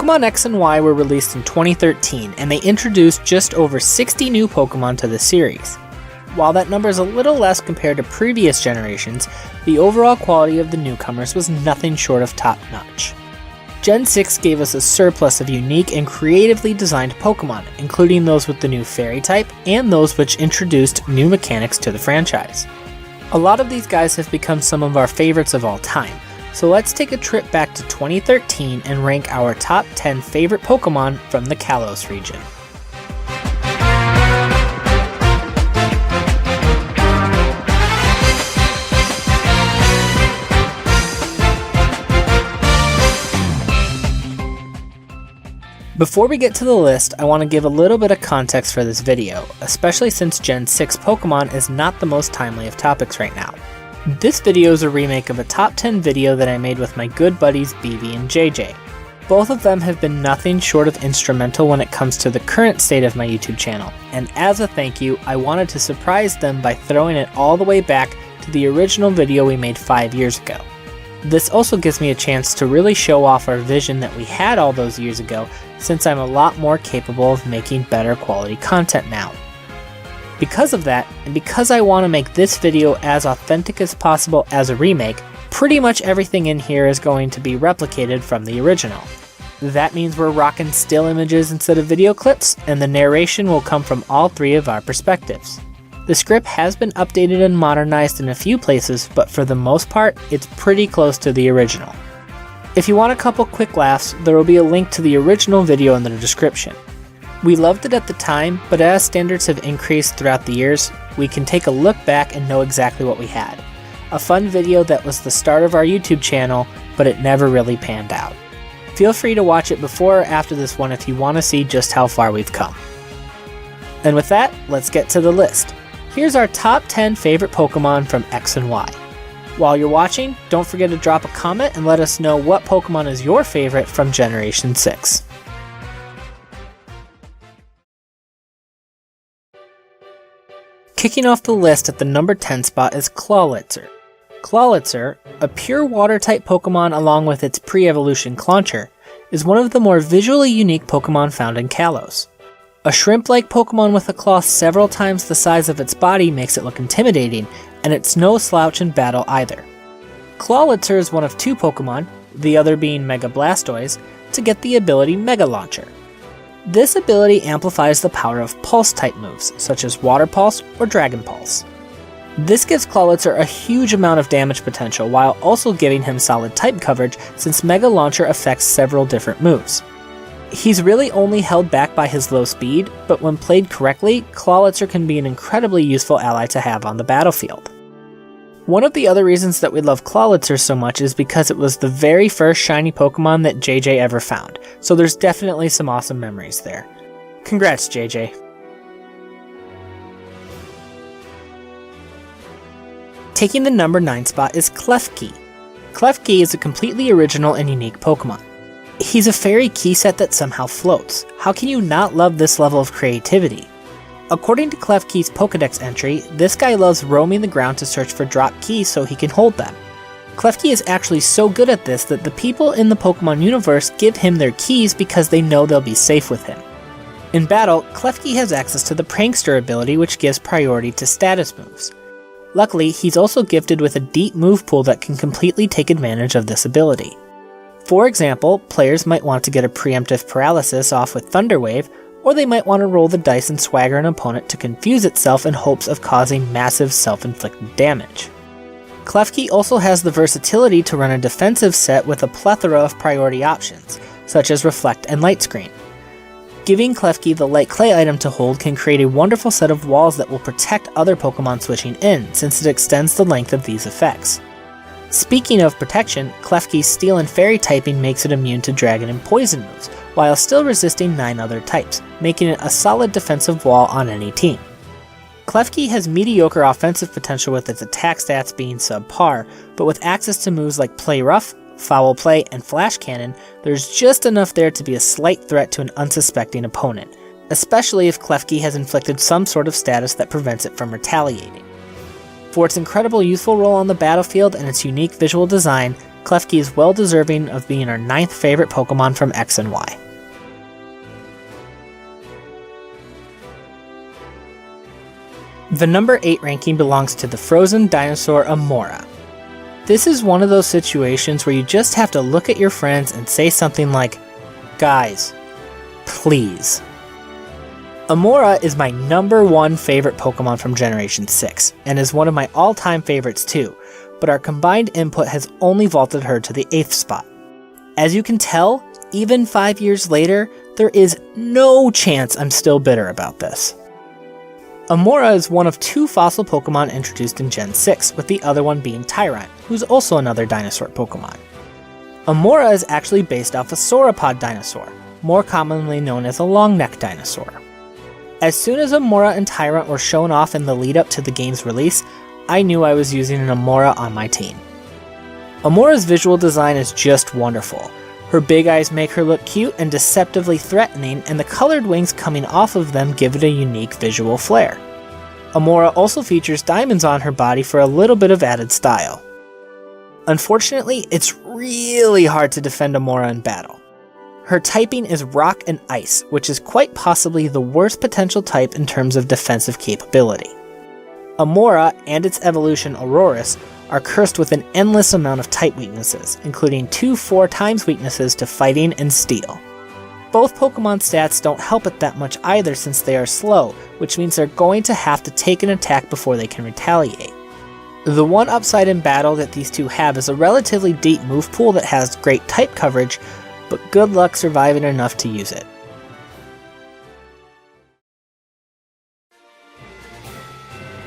Pokemon X and Y were released in 2013, and they introduced just over 60 new Pokemon to the series. While that number is a little less compared to previous generations, the overall quality of the newcomers was nothing short of top-notch. Gen 6 gave us a surplus of unique and creatively designed Pokemon, including those with the new Fairy type and those which introduced new mechanics to the franchise. A lot of these guys have become some of our favorites of all time, so let's take a trip back to 2013 and rank our top 10 favorite Pokemon from the Kalos region. Before we get to the list, I want to give a little bit of context for this video, especially since Gen 6 Pokemon is not the most timely of topics right now. This video is a remake of a top 10 video that I made with my good buddies BB and JJ. Both of them have been nothing short of instrumental when it comes to the current state of my YouTube channel, and as a thank you, I wanted to surprise them by throwing it all the way back to the original video we made 5 years ago. This also gives me a chance to really show off our vision that we had all those years ago, since I'm a lot more capable of making better quality content now. Because of that, and because I want to make this video as authentic as possible as a remake, pretty much everything in here is going to be replicated from the original. That means we're rocking still images instead of video clips, and the narration will come from all three of our perspectives. The script has been updated and modernized in a few places, but for the most part, it's pretty close to the original. If you want a couple quick laughs, there will be a link to the original video in the description. We loved it at the time, but as standards have increased throughout the years, we can take a look back and know exactly what we had. A fun video that was the start of our YouTube channel, but it never really panned out. Feel free to watch it before or after this one if you want to see just how far we've come. And with that, let's get to the list. Here's our top 10 favorite Pokemon from X and Y. While you're watching, don't forget to drop a comment and let us know what Pokemon is your favorite from Generation 6. Kicking off the list at the number 10 spot is Clawitzer. Clawitzer, a pure water-type Pokemon along with its pre-evolution Clauncher, is one of the more visually unique Pokemon found in Kalos. A shrimp-like Pokemon with a claw several times the size of its body makes it look intimidating, and it's no slouch in battle either. Clawitzer is one of two Pokemon, the other being Mega Blastoise, to get the ability Mega Launcher. This ability amplifies the power of Pulse-type moves, such as Water Pulse or Dragon Pulse. This gives Clawitzer a huge amount of damage potential while also giving him solid type coverage since Mega Launcher affects several different moves. He's really only held back by his low speed, but when played correctly, Clawitzer can be an incredibly useful ally to have on the battlefield. One of the other reasons that we love Clawitzer so much is because it was the very first shiny Pokemon that JJ ever found, so there's definitely some awesome memories there. Congrats, JJ. Taking the number 9 spot is Klefki. Klefki is a completely original and unique Pokemon. He's a fairy key set that somehow floats. How can you not love this level of creativity? According to Klefki's Pokedex entry, this guy loves roaming the ground to search for dropped keys so he can hold them. Klefki is actually so good at this that the people in the Pokemon universe give him their keys because they know they'll be safe with him. In battle, Klefki has access to the Prankster ability, which gives priority to status moves. Luckily, he's also gifted with a deep move pool that can completely take advantage of this ability. For example, players might want to get a preemptive paralysis off with Thunder Wave, or they might want to roll the dice and swagger an opponent to confuse itself in hopes of causing massive self-inflicted damage. Klefki also has the versatility to run a defensive set with a plethora of priority options, such as Reflect and Light Screen. Giving Klefki the Light Clay item to hold can create a wonderful set of walls that will protect other Pokemon switching in, since it extends the length of these effects. Speaking of protection, Klefki's Steel and Fairy typing makes it immune to Dragon and Poison moves, while still resisting 9 other types, making it a solid defensive wall on any team. Klefki has mediocre offensive potential with its attack stats being subpar, but with access to moves like Play Rough, Foul Play, and Flash Cannon, there's just enough there to be a slight threat to an unsuspecting opponent, especially if Klefki has inflicted some sort of status that prevents it from retaliating. For its incredible youthful role on the battlefield and its unique visual design, Klefki is well deserving of being our 9th favorite Pokemon from X and Y. The number 8 ranking belongs to the frozen dinosaur Amora. This is one of those situations where you just have to look at your friends and say something like, "Guys, please." Amora is my number 1 favorite Pokemon from Generation 6, and is one of my all-time favorites too, but our combined input has only vaulted her to the 8th spot. As you can tell, even 5 years later, there is no chance I'm still bitter about this. Amora is one of 2 fossil Pokemon introduced in Gen 6, with the other one being Tyrant, who's also another dinosaur Pokemon. Amora is actually based off a sauropod dinosaur, more commonly known as a long-necked dinosaur. As soon as Amora and Tyrant were shown off in the lead-up to the game's release, I knew I was using an Amora on my team. Amora's visual design is just wonderful. Her big eyes make her look cute and deceptively threatening, and the colored wings coming off of them give it a unique visual flair. Amora also features diamonds on her body for a little bit of added style. Unfortunately, it's really hard to defend Amora in battle. Her typing is Rock and Ice, which is quite possibly the worst potential type in terms of defensive capability. Amora and its evolution Aurorus are cursed with an endless amount of type weaknesses, including 2 4x weaknesses to fighting and steel. Both Pokemon stats don't help it that much either since they are slow, which means they're going to have to take an attack before they can retaliate. The one upside in battle that these two have is a relatively deep move pool that has great type coverage, but good luck surviving enough to use it.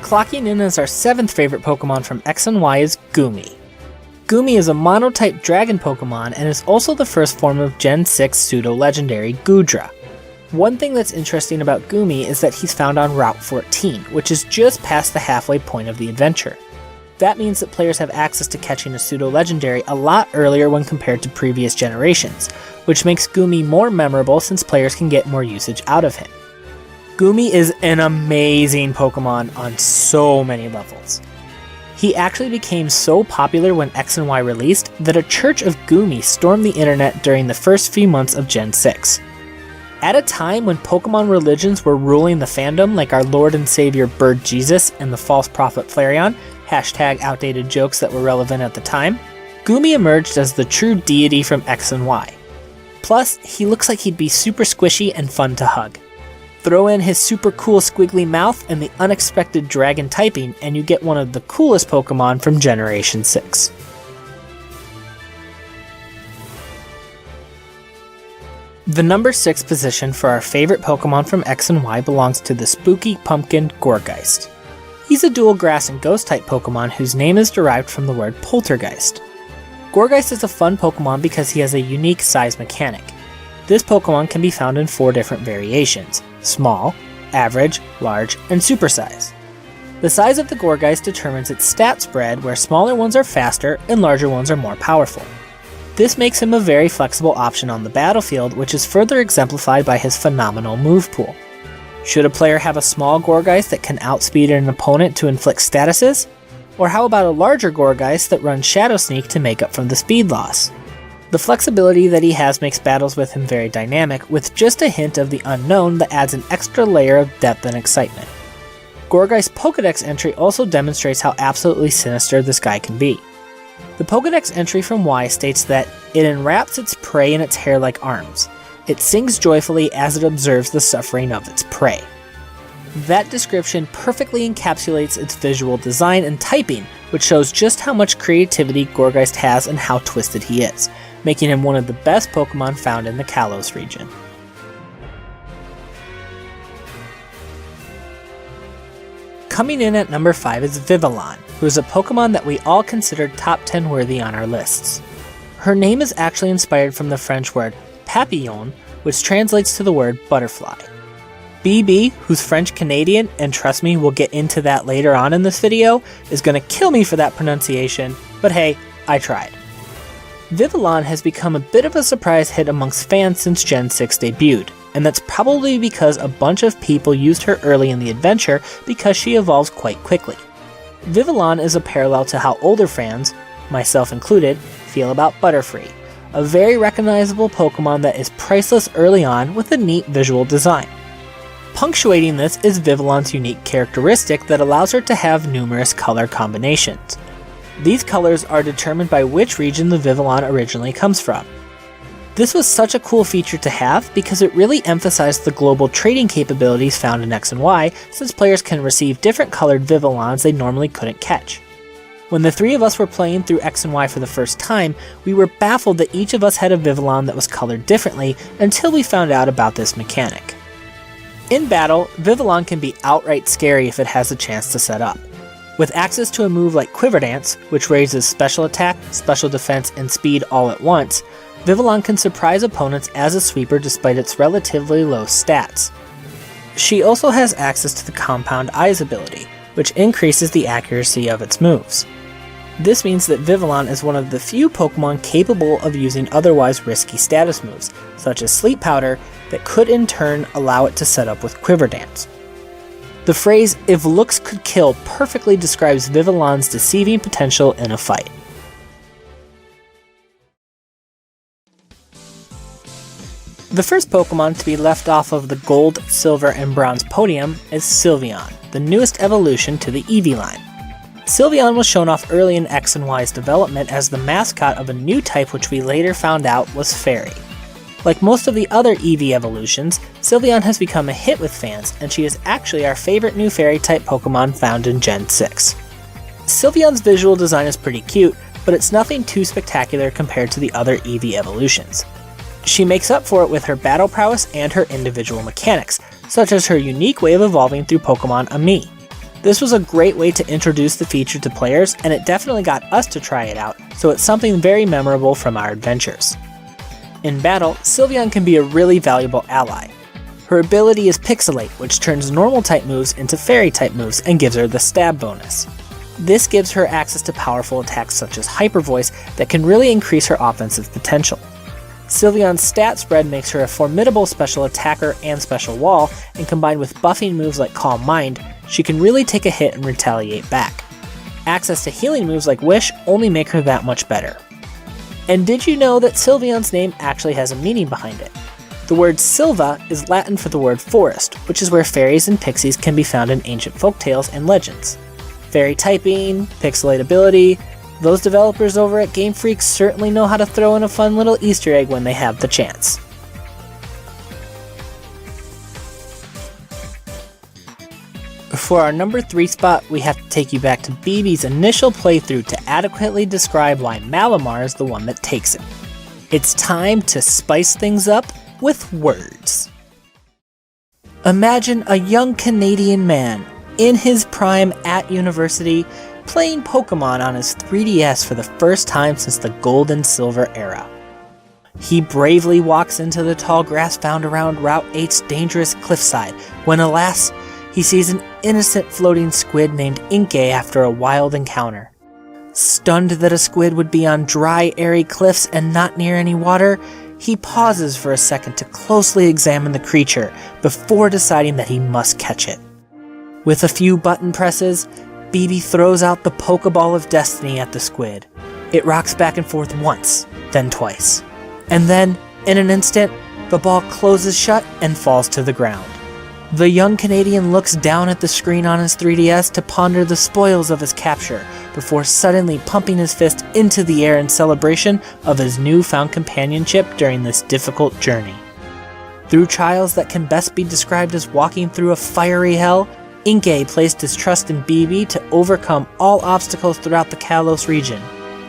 Clocking in as our 7th favorite Pokemon from X and Y is Goomy. Goomy is a monotype dragon Pokemon and is also the first form of Gen 6 pseudo-legendary Goodra. One thing that's interesting about Goomy is that he's found on Route 14, which is just past the halfway point of the adventure. That means that players have access to catching a pseudo-legendary a lot earlier when compared to previous generations, which makes Goomy more memorable since players can get more usage out of him. Goomy is an amazing Pokemon on so many levels. He actually became so popular when X and Y released that a church of Goomy stormed the internet during the first few months of Gen 6. At a time when Pokemon religions were ruling the fandom like our Lord and Savior Bird Jesus and the false prophet Flareon, #outdated jokes that were relevant at the time, Goomy emerged as the true deity from X and Y. Plus, he looks like he'd be super squishy and fun to hug. Throw in his super cool squiggly mouth and the unexpected dragon typing, and you get one of the coolest Pokemon from Generation 6. The number 6 position for our favorite Pokemon from X and Y belongs to the spooky pumpkin Gourgeist. He's a dual grass and ghost type Pokemon whose name is derived from the word poltergeist. Gourgeist is a fun Pokemon because he has a unique size mechanic. This Pokemon can be found in 4 different variations: small, average, large, and supersize. The size of the Gourgeist determines its stat spread, where smaller ones are faster and larger ones are more powerful. This makes him a very flexible option on the battlefield, which is further exemplified by his phenomenal move pool. Should a player have a small Gourgeist that can outspeed an opponent to inflict statuses? Or how about a larger Gourgeist that runs Shadow Sneak to make up for the speed loss? The flexibility that he has makes battles with him very dynamic, with just a hint of the unknown that adds an extra layer of depth and excitement. Gourgeist's Pokedex entry also demonstrates how absolutely sinister this guy can be. The Pokedex entry from Y states that it enwraps its prey in its hair like arms. It sings joyfully as it observes the suffering of its prey. That description perfectly encapsulates its visual design and typing, which shows just how much creativity Gourgeist has and how twisted he is, making him one of the best Pokemon found in the Kalos region. Coming in at number 5 is Vivillon, who is a Pokemon that we all considered top 10 worthy on our lists. Her name is actually inspired from the French word papillon, which translates to the word butterfly. BB, who's French-Canadian, and trust me, we'll get into that later on in this video, is gonna kill me for that pronunciation, but hey, I tried. Vivillon has become a bit of a surprise hit amongst fans since Gen 6 debuted, and that's probably because a bunch of people used her early in the adventure because she evolves quite quickly. Vivillon is a parallel to how older fans, myself included, feel about Butterfree, a very recognizable Pokemon that is priceless early on with a neat visual design. Punctuating this is Vivillon's unique characteristic that allows her to have numerous color combinations. These colors are determined by which region the Vivillon originally comes from. This was such a cool feature to have because it really emphasized the global trading capabilities found in X and Y, since players can receive different colored Vivillons they normally couldn't catch. When the three of us were playing through X and Y for the first time, we were baffled that each of us had a Vivillon that was colored differently until we found out about this mechanic. In battle, Vivillon can be outright scary if it has a chance to set up. With access to a move like Quiver Dance, which raises special attack, special defense, and speed all at once, Vivillon can surprise opponents as a sweeper despite its relatively low stats. She also has access to the Compound Eyes ability, which increases the accuracy of its moves. This means that Vivillon is one of the few Pokemon capable of using otherwise risky status moves, such as Sleep Powder, that could in turn allow it to set up with Quiver Dance. The phrase, "if looks could kill," perfectly describes Vivillon's deceiving potential in a fight. The first Pokemon to be left off of the Gold, Silver, and Bronze podium is Sylveon, the newest evolution to the Eevee line. Sylveon was shown off early in X and Y's development as the mascot of a new type which we later found out was Fairy. Like most of the other Eevee evolutions, Sylveon has become a hit with fans, and she is actually our favorite new Fairy type Pokemon found in Gen 6. Sylveon's visual design is pretty cute, but it's nothing too spectacular compared to the other Eevee evolutions. She makes up for it with her battle prowess and her individual mechanics, such as her unique way of evolving through Pokemon Ami. This was a great way to introduce the feature to players, and it definitely got us to try it out, so it's something very memorable from our adventures. In battle, Sylveon can be a really valuable ally. Her ability is Pixelate, which turns normal type moves into fairy type moves and gives her the stab bonus. This gives her access to powerful attacks such as Hyper Voice that can really increase her offensive potential. Sylveon's stat spread makes her a formidable special attacker and special wall, and combined with buffing moves like Calm Mind, she can really take a hit and retaliate back. Access to healing moves like Wish only make her that much better. And did you know that Sylveon's name actually has a meaning behind it? The word Sylva is Latin for the word forest, which is where fairies and pixies can be found in ancient folktales and legends. Fairy typing, Pixelate ability, those developers over at Game Freak certainly know how to throw in a fun little Easter egg when they have the chance. For our number 3 spot, we have to take you back to BB's initial playthrough to adequately describe why Malamar is the one that takes it. It's time to spice things up with words. Imagine a young Canadian man, in his prime at university, playing Pokemon on his 3DS for the first time since the Gold and Silver era. He bravely walks into the tall grass found around Route 8's dangerous cliffside, when alas, he sees an innocent floating squid named Inkay after a wild encounter. Stunned that a squid would be on dry, airy cliffs and not near any water, he pauses for a second to closely examine the creature before deciding that he must catch it. With a few button presses, BB throws out the Pokeball of Destiny at the squid. It rocks back and forth once, then twice. And then, in an instant, the ball closes shut and falls to the ground. The young Canadian looks down at the screen on his 3DS to ponder the spoils of his capture, before suddenly pumping his fist into the air in celebration of his newfound companionship during this difficult journey. Through trials that can best be described as walking through a fiery hell, Inkay placed his trust in BB to overcome all obstacles throughout the Kalos region.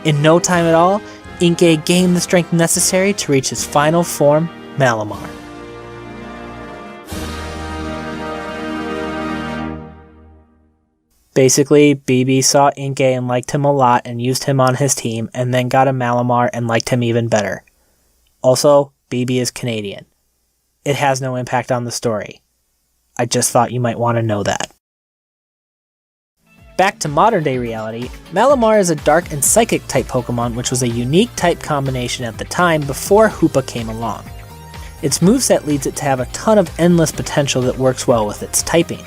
In no time at all, Inkay gained the strength necessary to reach his final form, Malamar. Basically, BB saw Inkay and liked him a lot and used him on his team, and then got a Malamar and liked him even better. Also, BB is Canadian. It has no impact on the story. I just thought you might want to know that. Back to modern day reality, Malamar is a dark and psychic type Pokemon which was a unique type combination at the time before Hoopa came along. Its moveset leads it to have a ton of endless potential that works well with its typing.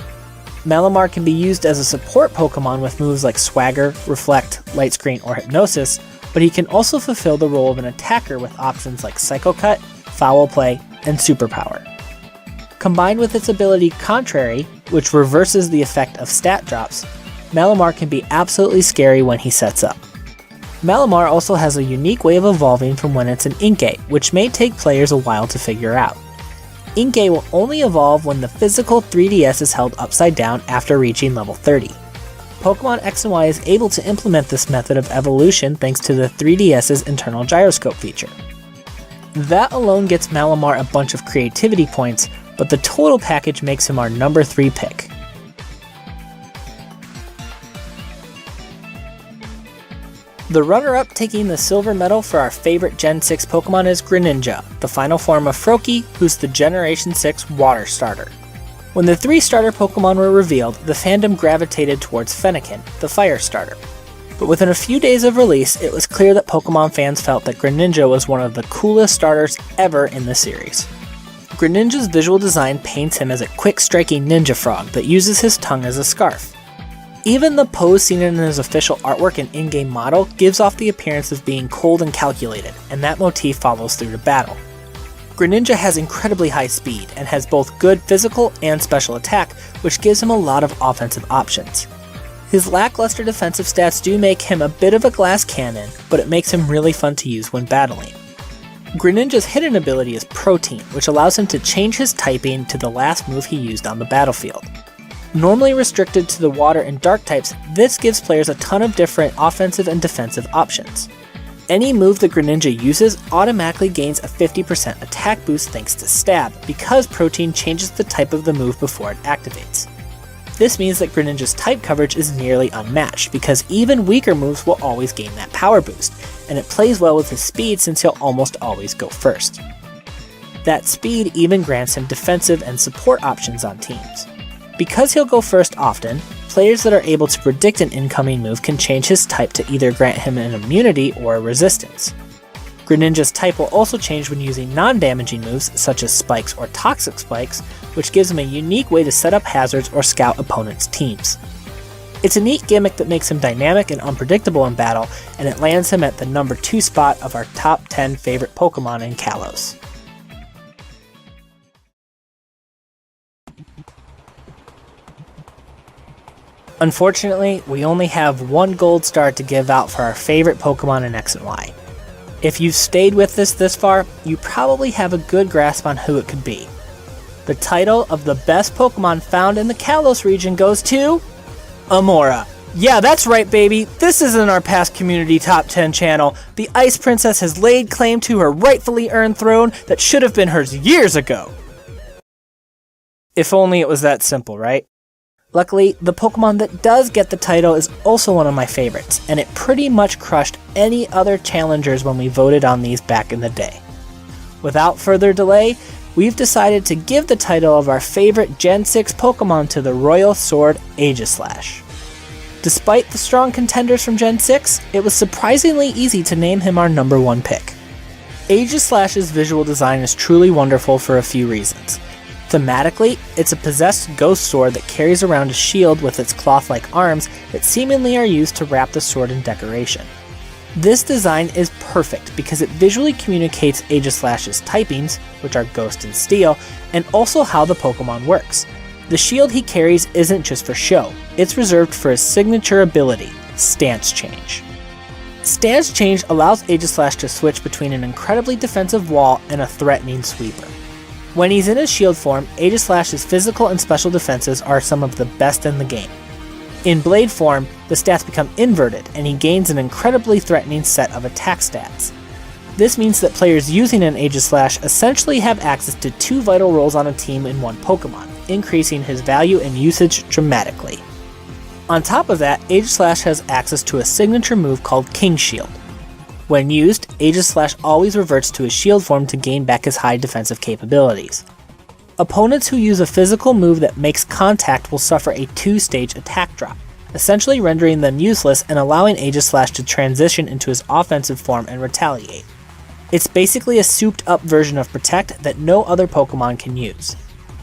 Malamar can be used as a support Pokemon with moves like Swagger, Reflect, Light Screen, or Hypnosis, but he can also fulfill the role of an attacker with options like Psycho Cut, Foul Play, and Superpower. Combined with its ability Contrary, which reverses the effect of stat drops, Malamar can be absolutely scary when he sets up. Malamar also has a unique way of evolving from when it's an Inkay, which may take players a while to figure out. Inkay will only evolve when the physical 3DS is held upside down after reaching level 30. Pokemon X and Y is able to implement this method of evolution thanks to the 3DS's internal gyroscope feature. That alone gets Malamar a bunch of creativity points, but the total package makes him our number 3 pick. The runner-up taking the silver medal for our favorite Gen 6 Pokemon is Greninja, the final form of Froakie, who's the Generation 6 Water Starter. When the 3 starter Pokemon were revealed, the fandom gravitated towards Fennekin, the Fire Starter. But within a few days of release, it was clear that Pokemon fans felt that Greninja was one of the coolest starters ever in the series. Greninja's visual design paints him as a quick-striking ninja frog that uses his tongue as a scarf. Even the pose seen in his official artwork and in-game model gives off the appearance of being cold and calculated, and that motif follows through to battle. Greninja has incredibly high speed, and has both good physical and special attack, which gives him a lot of offensive options. His lackluster defensive stats do make him a bit of a glass cannon, but it makes him really fun to use when battling. Greninja's hidden ability is Protein, which allows him to change his typing to the last move he used on the battlefield. Normally restricted to the water and dark types, this gives players a ton of different offensive and defensive options. Any move that Greninja uses automatically gains a 50% attack boost thanks to Stab, because Protein changes the type of the move before it activates. This means that Greninja's type coverage is nearly unmatched, because even weaker moves will always gain that power boost, and it plays well with his speed since he'll almost always go first. That speed even grants him defensive and support options on teams. Because he'll go first often, players that are able to predict an incoming move can change his type to either grant him an immunity or a resistance. Greninja's type will also change when using non-damaging moves such as spikes or toxic spikes, which gives him a unique way to set up hazards or scout opponents' teams. It's a neat gimmick that makes him dynamic and unpredictable in battle, and it lands him at the number 2 spot of our top 10 favorite Pokemon in Kalos. Unfortunately, we only have one gold star to give out for our favorite Pokemon in X and Y. If you've stayed with us this far, you probably have a good grasp on who it could be. The title of the best Pokemon found in the Kalos region goes to Amora. Yeah, that's right, baby. This isn't our past community top 10 channel. The Ice Princess has laid claim to her rightfully earned throne that should have been hers years ago. If only it was that simple, right? Luckily, the Pokemon that does get the title is also one of my favorites, and it pretty much crushed any other challengers when we voted on these back in the day. Without further delay, we've decided to give the title of our favorite Gen 6 Pokemon to the Royal Sword Aegislash. Despite the strong contenders from Gen 6, it was surprisingly easy to name him our number 1 pick. Aegislash's visual design is truly wonderful for a few reasons. Thematically, it's a possessed ghost sword that carries around a shield with its cloth-like arms that seemingly are used to wrap the sword in decoration. This design is perfect because it visually communicates Aegislash's typings, which are Ghost and Steel, and also how the Pokemon works. The shield he carries isn't just for show, it's reserved for his signature ability, Stance Change. Stance Change allows Aegislash to switch between an incredibly defensive wall and a threatening sweeper. When he's in his shield form, Aegislash's physical and special defenses are some of the best in the game. In Blade form, the stats become inverted, and he gains an incredibly threatening set of attack stats. This means that players using an Aegislash essentially have access to 2 vital roles on a team in one Pokemon, increasing his value and usage dramatically. On top of that, Aegislash has access to a signature move called King Shield. When used, Aegislash always reverts to his shield form to gain back his high defensive capabilities. Opponents who use a physical move that makes contact will suffer a 2-stage attack drop, essentially rendering them useless and allowing Aegislash to transition into his offensive form and retaliate. It's basically a souped up version of Protect that no other Pokemon can use.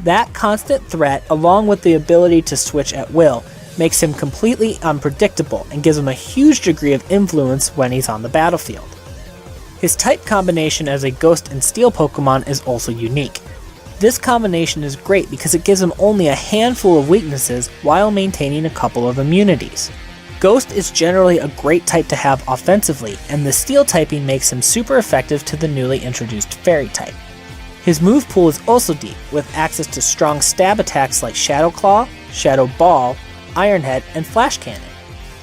That constant threat, along with the ability to switch at will, makes him completely unpredictable and gives him a huge degree of influence when he's on the battlefield. His type combination as a Ghost and Steel Pokemon is also unique. This combination is great because it gives him only a handful of weaknesses while maintaining a couple of immunities. Ghost is generally a great type to have offensively, and the Steel typing makes him super effective to the newly introduced Fairy type. His move pool is also deep, with access to strong stab attacks like Shadow Claw, Shadow Ball, Iron Head, and Flash Cannon.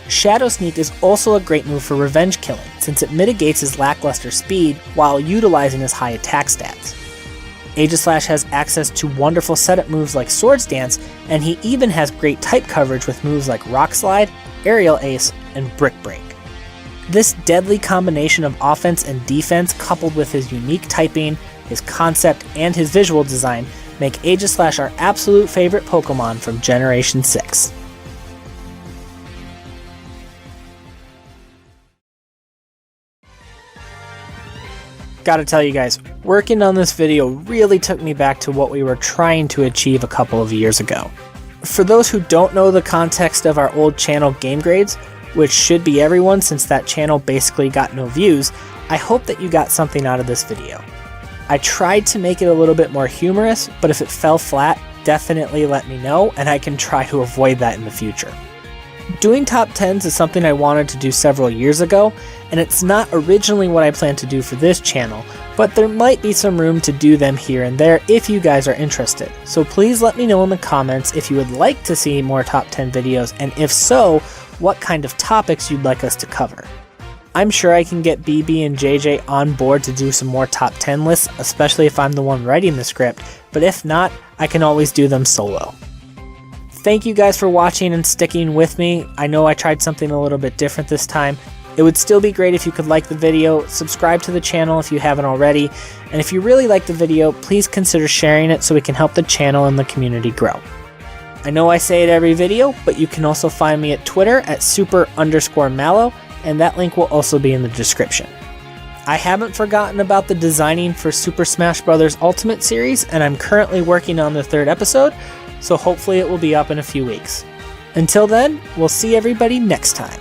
Shadow Sneak is also a great move for revenge killing, since it mitigates his lackluster speed while utilizing his high attack stats. Aegislash has access to wonderful setup moves like Swords Dance, and he even has great type coverage with moves like Rock Slide, Aerial Ace, and Brick Break. This deadly combination of offense and defense, coupled with his unique typing, his concept, and his visual design, make Aegislash our absolute favorite Pokemon from Generation 6. Gotta tell you guys, working on this video really took me back to what we were trying to achieve a couple of years ago. For those who don't know the context of our old channel Game Grades, which should be everyone since that channel basically got no views, I hope that you got something out of this video. I tried to make it a little bit more humorous, but if it fell flat, definitely let me know and I can try to avoid that in the future. Doing top 10s is something I wanted to do several years ago, and it's not originally what I planned to do for this channel, but there might be some room to do them here and there if you guys are interested. So please let me know in the comments if you would like to see more top 10 videos, and if so, what kind of topics you'd like us to cover. I'm sure I can get BB and JJ on board to do some more top 10 lists, especially if I'm the one writing the script, but if not, I can always do them solo. Thank you guys for watching and sticking with me. I know I tried something a little bit different this time. It would still be great if you could like the video, subscribe to the channel if you haven't already, and if you really like the video, please consider sharing it so we can help the channel and the community grow. I know I say it every video, but you can also find me at Twitter at super_mallow, and that link will also be in the description. I haven't forgotten about the designing for Super Smash Bros. Ultimate series, and I'm currently working on the 3rd episode, so hopefully it will be up in a few weeks. Until then, we'll see everybody next time.